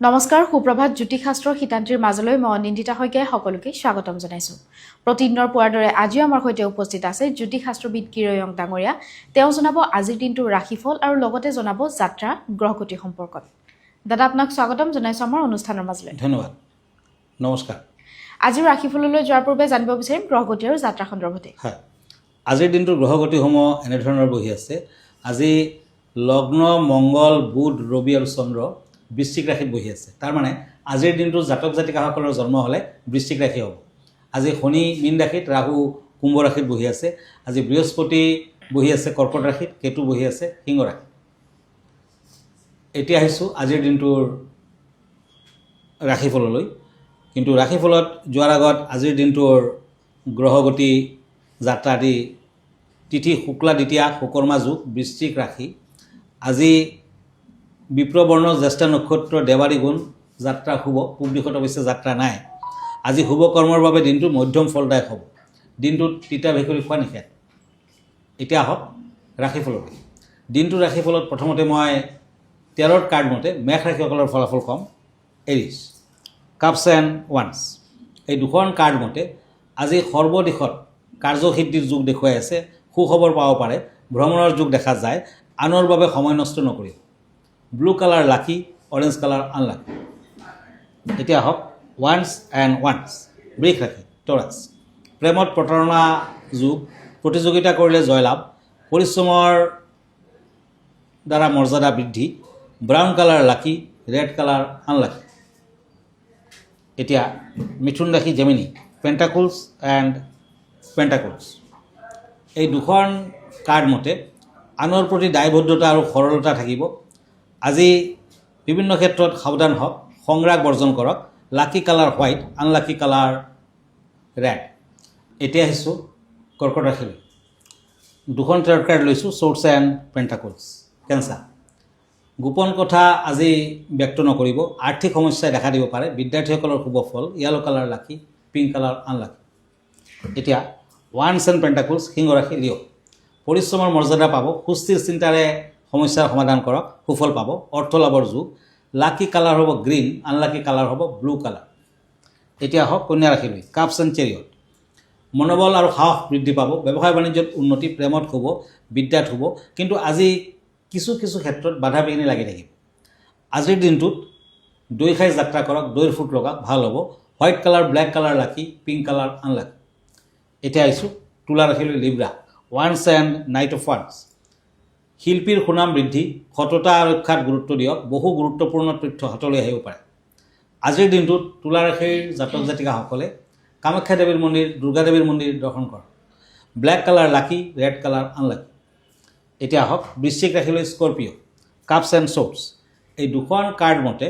নমস্কাৰ সুপ্ৰভাত জ্যোতিষশাস্ত্ৰৰ হিতান্তিৰ মাজলৈ মই অনিন্দিতা শইকীয়াই সকলোকে স্বাগতম জনাইছোঁ। প্ৰতিদিনৰ পুৱাৰ দৰে আজিও আমাৰ সৈতে উপস্থিত আছে জ্যোতিষশাস্ত্ৰবিদ কিৰয়ং ডাঙৰীয়া। তেওঁ জনাব আজিৰ দিনটোৰ ৰাশিফল আৰু লগতে জনাব যাত্ৰা গ্ৰহগতি সম্পৰ্কত। দাদা আপোনাক স্বাগতম জনাইছোঁ আমাৰ অনুষ্ঠানৰ মাজলৈ। ধন্যবাদ, নমস্কাৰ। আজিৰ ৰাশিফললৈ যোৱাৰ পূৰ্বে জানিব বিচাৰিম গ্ৰহগতি আৰু যাত্ৰা সন্দৰ্ভতে। হয়, আজিৰ দিনটোৰ গ্ৰহগতিসমূহ এনেধৰণৰ বহি আছে। আজি লগ্ন মংগল বুধ ৰবি আৰু চন্দ্ৰ বৃশ্চিক ৰাশিত বহি আছে। তাৰমানে আজিৰ দিনটো জাতক জাতিকাসকলৰ জন্ম হ'লে বৃশ্চিক ৰাশি হ'ব। আজি শনি মীন ৰাশিত, ৰাহু কুম্ভ ৰাশিত বহি আছে। আজি বৃহস্পতি বহি আছে কৰ্কট ৰাশিত, কেতু বহি আছে সিংহ ৰাশিত। এতিয়া আহিছোঁ আজিৰ দিনটোৰ ৰাশিফললৈ। কিন্তু ৰাশিফলত যোৱাৰ আগত আজিৰ দিনটোৰ গ্ৰহগতি যাত্ৰা আদি তিথি শুক্লা দ্বিতীয়া সুকৰ্মা যুগ বৃশ্চিক ৰাশি। আজি বিপ্ৰবৰ্ণ জ্যেষ্ঠ নক্ষত্ৰ দেৱাৰী গুণ যাত্ৰা শুভ। পূব দিশত অৱশ্যে যাত্ৰা নাই। আজি শুভ কৰ্মৰ বাবে দিনটো মধ্যম ফলদায়ক হ'ব। দিনটোত তিতা ভেকুৰী খোৱা নিষেধ। এতিয়া আহক ৰাশিফললৈ। দিনটোৰ ৰাশিফলত প্ৰথমতে মই 13ৰ কাৰ্ড মতে মেষ ৰাশিসকলৰ ফলাফল ক'ম। এৰিছ, কাপছ এণ্ড ওৱান্স, এই দুখন কাৰ্ড মতে আজি সৰ্বদিশত কাৰ্যসিদ্ধিৰ যুগ দেখুৱাই আছে। সুখবৰ পাব পাৰে, ভ্ৰমণৰ যুগ দেখা যায়। আনৰ বাবে সময় নষ্ট নকৰিব। ব্লু কালাৰ লাকি, অৰেঞ্জ কালাৰ আনলাকি। এতিয়া আহক ওৱান্স এণ্ড ওৱান্স, বৃষ ৰাশি টৰাছ, প্ৰেমত প্ৰতাৰণা যুগ, প্ৰতিযোগিতা কৰিলে জয়লাভ, পৰিশ্ৰমৰ দ্বাৰা মৰ্যাদা বৃদ্ধি। ব্ৰাউন কালাৰ লাকি, ৰেড কালাৰ আনলাকি। এতিয়া মিথুন ৰাশি জেমিনি, পেণ্টাকুলছ এণ্ড পেণ্টাকুলছ, এই দুখন কাৰ্ড মতে আনৰ প্ৰতি দায়বদ্ধতা আৰু সৰলতা থাকিব। আজি বিভিন্ন ক্ষেত্ৰত সাৱধান হওক, সংৰাগ বৰ্জন কৰক। Lucky colour white, unlucky colour red. এতিয়া আহিছোঁ কৰ্কট ৰাশিলৈ। দুখন ট্ৰেড কাৰ্ড লৈছোঁ, ছৰ্ডছ এণ্ড পেণ্টাকুলছ। কেঞ্চাৰ, গোপন কথা আজি ব্যক্ত নকৰিব। আৰ্থিক সমস্যাই দেখা দিব পাৰে। বিদ্যাৰ্থীসকলৰ শুভ ফল, yellow colour lucky, pink colour unlucky. এতিয়া ওৱান্স এণ্ড পেণ্টাকুলছ, সিংহ ৰাশি লিঅ', পৰিশ্ৰমৰ মৰ্যাদা পাব। সুস্থিৰ চিন্তাৰে সমস্যাৰ সমাধান কৰক, সুফল পাব। অৰ্থ লাভৰ যুগ। লাকি কালাৰ হ'ব গ্ৰীণ, আনলাকি কালাৰ হ'ব ব্লু কালাৰ। এতিয়া আহক কন্যা ৰাশিলৈ। কাপছ এণ্ড চেৰিয়ট, মনোবল আৰু সাহস বৃদ্ধি পাব। ব্যৱসায় বাণিজ্যত উন্নতি, প্ৰেমত শুভ, বিদ্যাত শুভ। কিন্তু আজি কিছু ক্ষেত্ৰত বাধা বিঘিনি লাগি থাকিব। আজিৰ দিনটোত দৈ খাই যাত্ৰা কৰক, দৈৰ ফুট লগাওক, ভাল হ'ব। White colour black colour lucky, pink colour unlucky. এতিয়া আহিছোঁ তুলা ৰাশিলৈ। লিব্ৰা, ওৱান্স এণ্ড নাইট অফ ওৱান্স, শিল্পীৰ সুনাম বৃদ্ধি, সততা ৰক্ষাত গুৰুত্ব দিয়ক। বহু গুৰুত্বপূৰ্ণ তথ্য হাতলৈ আহিব পাৰে। আজিৰ দিনটোত তুলা ৰাশিৰ জাতক জাতিকাসকলে কামাখ্যা দেৱীৰ মন্দিৰ, দুৰ্গা দেৱীৰ মন্দিৰ দৰ্শন কৰক। ব্লেক কালাৰ লাকি, ৰেড কালাৰ আনলাকি। এতিয়া আহক বৃশ্চিক ৰাশিলৈ। স্কৰপিঅ', কাপছ এণ্ড ছৰ্ডছ, এই দুখন কাৰ্ড মতে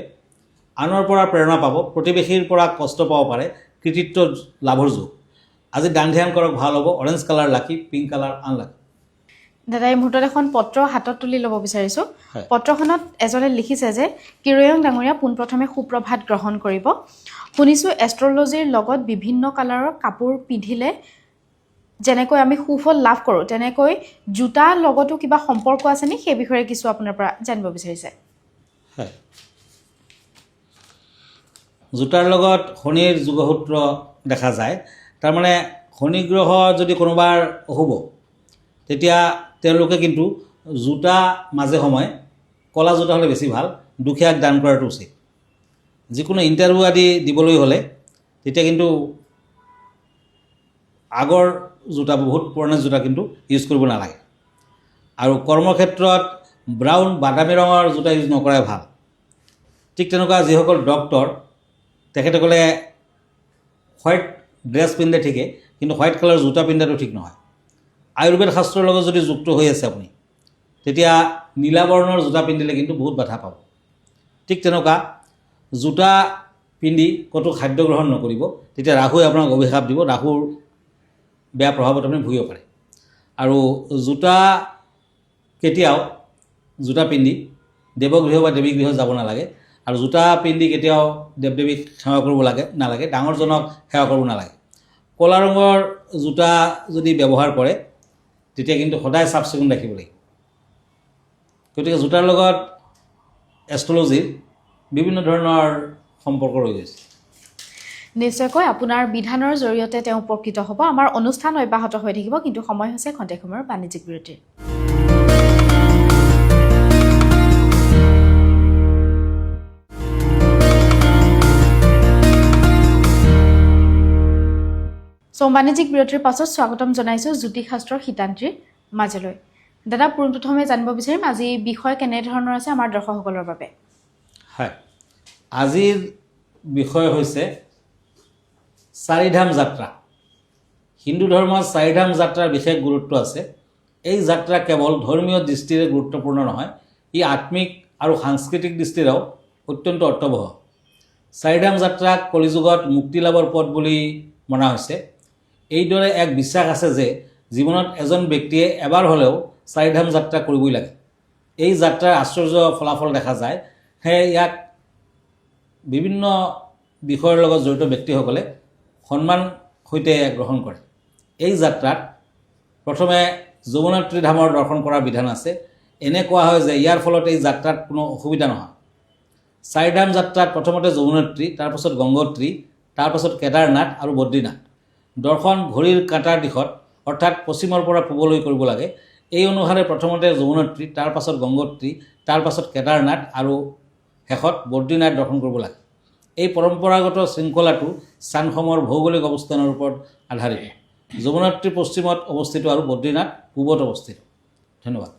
আনৰ পৰা প্ৰেৰণা পাব। প্ৰতিবেশীৰ পৰা কষ্ট পাব পাৰে। কৃতিত্ব লাভৰ যুগ। আজি দান ধ্যান কৰক, ভাল হ'ব। Orange colour lucky, pink colour unlucky. দাদা এই মুহূৰ্তত এখন পত্ৰ হাতত তুলি ল'ব বিচাৰিছোঁ। পত্ৰখনত এজনে লিখিছে যে কিৰয়ং ডাঙৰীয়া পোনপ্ৰথমে সুপ্ৰভাত গ্ৰহণ কৰিব। শুনিছোঁ এষ্ট্ৰলজিৰ লগত বিভিন্ন কালাৰৰ কাপোৰ পিন্ধিলে যেনেকৈ আমি সুফল লাভ কৰোঁ, তেনেকৈ জোতাৰ লগতো কিবা সম্পৰ্ক আছে নেকি, সেই বিষয়ে কিছু আপোনাৰ পৰা জানিব বিচাৰিছে। হয়, জোতাৰ লগত শনিৰ যোগসূত্ৰ দেখা যায়। তাৰমানে শনি গ্ৰহ যদি কোনোবাৰ অশুভ, তেতিয়া তেওঁলোকে কিন্তু জোতা মাজে সময়ে ক'লা জোতা হ'লে বেছি ভাল, দুখীয়াক দান কৰাটো উচিত। যিকোনো ইণ্টাৰভিউ আদি দিবলৈ হ'লে তেতিয়া কিন্তু আগৰ জোতা, বহুত পুৰণা জোতা কিন্তু ইউজ কৰিব নালাগে। আৰু কৰ্মক্ষেত্ৰত ব্ৰাউন বাদামী ৰঙৰ জোতা ইউজ নকৰাই ভাল। ঠিক তেনেকুৱা যিসকল ডক্তৰ, তেখেতসকলে হোৱাইট ড্ৰেছ পিন্ধে ঠিকে, কিন্তু হোৱাইট কালাৰ জোতা পিন্ধাটো ঠিক নহয়। আয়ুৰ্বেদ শাস্ত্ৰৰ লগত যদি যুক্ত হৈ আছে আপুনি, তেতিয়া নীলা বৰ্ণৰ জোতা পিন্ধিলে কিন্তু বহুত বাধা পাব। ঠিক তেনেকুৱা জোতা পিন্ধি ক'তো খাদ্য গ্ৰহণ নকৰিব, তেতিয়া ৰাহুৱে আপোনাক অভিশাপ দিব। ৰাহুৰ বেয়া প্ৰভাৱত আপুনি ভুগিব পাৰে। আৰু জোতা পিন্ধি দেৱগৃহ বা দেৱীগৃহ যাব নালাগে। আৰু জোতা পিন্ধি কেতিয়াও দেৱ দেৱীক সেৱা কৰিব নালাগে, ডাঙৰজনক সেৱা কৰিব নালাগে। ক'লা ৰঙৰ জোতা যদি ব্যৱহাৰ কৰে তেতিয়া কিন্তু সদায় চাফ চিকুণ ৰাখিব লাগিব। গতিকে জোতাৰ লগত এষ্ট্ৰলজিৰ বিভিন্ন ধৰণৰ সম্পৰ্ক ৰৈ গৈছে। নিশ্চয়কৈ আপোনাৰ বিধানৰ জৰিয়তে তেওঁ উপকৃত হ'ব। আমাৰ অনুষ্ঠান অব্যাহত হৈ থাকিব, কিন্তু সময় হৈছে খন্তেক সময়ৰ বাণিজ্যিক বিৰতিৰ। বাণিজ্যিক বিৰতিৰ পাছত স্বাগতম জনাইছোঁ জ্যোতিষশাস্ত্ৰৰ শিতান্ত্ৰীৰ মাজলৈ। দাদা, পোনপ্ৰথমে জানিব বিচাৰিম আজি বিষয় কেনেধৰণৰ আছে আমাৰ দৰ্শকসকলৰ বাবে? হয়, আজিৰ বিষয় হৈছে চাৰিধাম যাত্ৰা। হিন্দু ধৰ্মত চাৰিধাম যাত্ৰাৰ বিশেষ গুৰুত্ব আছে। এই যাত্ৰা কেৱল ধৰ্মীয় দৃষ্টিৰে গুৰুত্বপূৰ্ণ নহয়, ই আত্মিক আৰু সাংস্কৃতিক দৃষ্টিৰেও অত্যন্ত অৰ্থবহ। চাৰিধাম যাত্ৰাক কলিযুগত মুক্তি লাভৰ পথ বুলি মনা হৈছে। এইদৰে এক বিশ্বাস আছে যে জীৱনত এজন ব্যক্তিয়ে এবাৰ হ'লেও চাৰিধাম যাত্ৰা কৰিবই লাগে। এই যাত্ৰাৰ আশ্চৰ্য ফলাফল দেখা যায়। সেয়ে ইয়াক বিভিন্ন বিষয়ৰ লগত জড়িত ব্যক্তিসকলে সন্মান সৈতে গ্ৰহণ কৰে। এই যাত্ৰাত প্ৰথমে যমুনোত্ৰী ধামৰ দৰ্শন কৰাৰ বিধান আছে। এনে কোৱা হয় যে ইয়াৰ ফলত এই যাত্ৰাত কোনো অসুবিধা নহয়। চাৰিধাম যাত্ৰাত প্ৰথমতে যমুনোত্ৰী, তাৰপাছত গংগোত্ৰী, তাৰপাছত কেদাৰনাথ আৰু বদ্ৰীনাথ। দৰ্শন ঘড়ীৰ কাঁটাৰ দিশত অৰ্থাৎ পশ্চিমৰ পৰা পূবলৈ কৰিব লাগে। এই অনুসাৰে প্ৰথমতে যমুনোত্ৰী, তাৰপাছত গংগোত্ৰী, তাৰপাছত কেদাৰনাথ আৰু শেষত বদ্ৰীনাথ দৰ্শন কৰিব লাগে। এই পৰম্পৰাগত শৃংখলাটো স্থানসমূহৰ ভৌগোলিক অৱস্থানৰ ওপৰত আধাৰিত। যমুনোত্ৰী পশ্চিমত অৱস্থিত আৰু বদ্ৰীনাথ পূবত অৱস্থিত। ধন্যবাদ।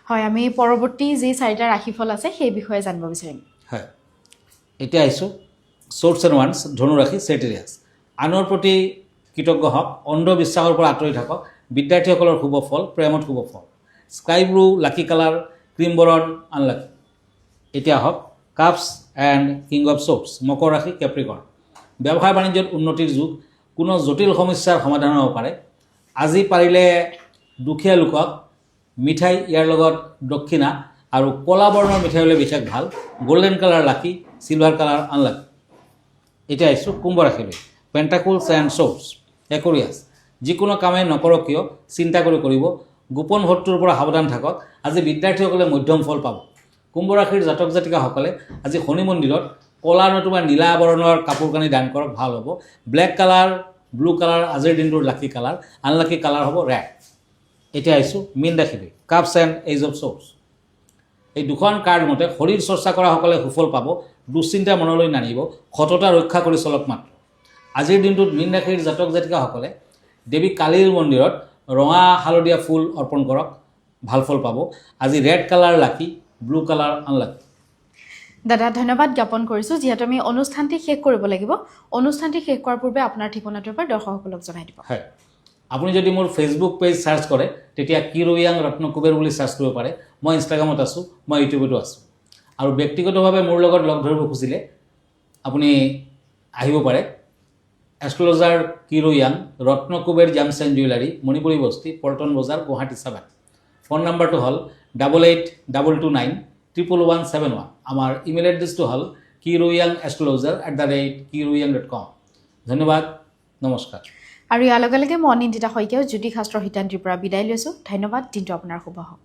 হয়, আমি পৰৱৰ্তী যি চাৰিটা ৰাশিফল আছে সেই বিষয়ে জানিব বিচাৰিম। হয়, এতিয়া আহিছোঁ চ'ৰ্টছ এণ্ড ওৱান্স, ধনুৰাশি, চেটিৰিয়াছ। আনৰ প্ৰতি কৃতজ্ঞ হওক, অন্ধবিশ্বাসৰ পৰা আঁতৰি থাকক, বিদ্যাৰ্থীসকলৰ শুভ ফল, প্ৰেমত শুভ ফল। স্কাই ব্লু লাকি কালাৰ, ক্ৰীম বৰণ আনলাকি। এতিয়া হওক কাপছ এণ্ড কিং অফ চ'ৰ্টছ, মকৰ ৰাশি, কেপ্ৰিকৰ্ণ। ব্যৱসায় বাণিজ্যত উন্নতিৰ যুগ, কোনো জটিল সমস্যাৰ সমাধান হ'ব পাৰে। আজি পাৰিলে দুখীয়া লোকক মিঠাই, ইয়াৰ লগত দক্ষিণা আৰু ক'লা বৰ্ণৰ মিঠাই হ'লে বিশেষ ভাল। গল্ডেন কালাৰ লাকি, চিলভাৰ কালাৰ আনলাকি। এতিয়া আহিছোঁ কুম্ভ ৰাশিলৈ, পেণ্টাকুলছ এণ্ড চ'ৰ্টছ, একুৰিয়াছ। যিকোনো কামে নকৰক কিয় চিন্তা কৰি কৰিব। গোপন শত্ৰুৰ পৰা সাৱধান থাকক। আজি বিদ্যাৰ্থীসকলে মধ্যম ফল পাব। কুম্ভ ৰাশিৰ জাতক জাতিকাসকলে আজি শনি মন্দিৰত ক'লা নতুবা নীলা বৰণৰ কাপোৰ কানি দান কৰক, ভাল হ'ব। ব্লেক কালাৰ, ব্লু কালাৰ আজিৰ দিনটোৰ লাকি কালাৰ। আনলাকি কালাৰ হ'ব ৰেড। এতিয়া আহিছোঁ মীন ৰাশিলৈ, কাপছ এণ্ড এইজ অফ চ'ৰ্টছ। এই দুখন কাৰ্ড মতে শৰীৰ চৰ্চা কৰাসকলে সুফল পাব। দুশ্চিন্তা মনলৈ নানিব, সততা ৰক্ষা কৰি চলক মাত্ৰ। আজিৰ দিনটোত মীন ৰাশিৰ জাতক জাতিকাসকলে দেৱী কালীৰ মন্দিৰত ৰঙা হালধীয়া ফুল অৰ্পণ কৰক, ভাল ফল পাব। আজি ৰেড কালাৰ লাকি, ব্লু কালাৰ আনলাকি। দাদা, ধন্যবাদ জ্ঞাপন কৰিছোঁ। যিহেতু আমি অনুষ্ঠানটি শেষ কৰিব লাগিব, অনুষ্ঠানটি শেষ কৰাৰ পূৰ্বে আপোনাৰ ঠিকনাটোৰ পৰা দৰ্শকসকলক জনাই দিব। হয়, আপুনি যদি মোৰ ফেচবুক পেজ চাৰ্চ কৰে তেতিয়া কিৰোয়াং ৰত্নকুবেৰ বুলি চাৰ্চ কৰিব পাৰে। মই ইনষ্টাগ্ৰামত আছোঁ, মই ইউটিউবতো আছোঁ। আৰু ব্যক্তিগতভাৱে মোৰ লগত লগ ধৰিব খুজিলে আপুনি আহিব পাৰে। এষ্ট্ৰলজাৰ কিৰোয়াং, ৰত্নকুবেৰ জামছ এণ্ড জুৱেলাৰী, মণিপুৰী বস্তি, পল্টন বজাৰ, গুৱাহাটী 7। ফোন নম্বৰটো হ'ল 8822911171। আমাৰ ইমেইল এড্ৰেছটো হ'ল kiroyangastrologer@kiroyang.com। ধন্যবাদ, নমস্কাৰ। আৰু ইয়াৰ লগে লগে মই অনিন্দিতা শইকীয়াও জ্যোতিষশাস্ত্ৰ শিতান্ত্ৰীৰ পৰা বিদায় লৈছোঁ। ধন্যবাদ, দিনটো আপোনাৰ শুভ হওক।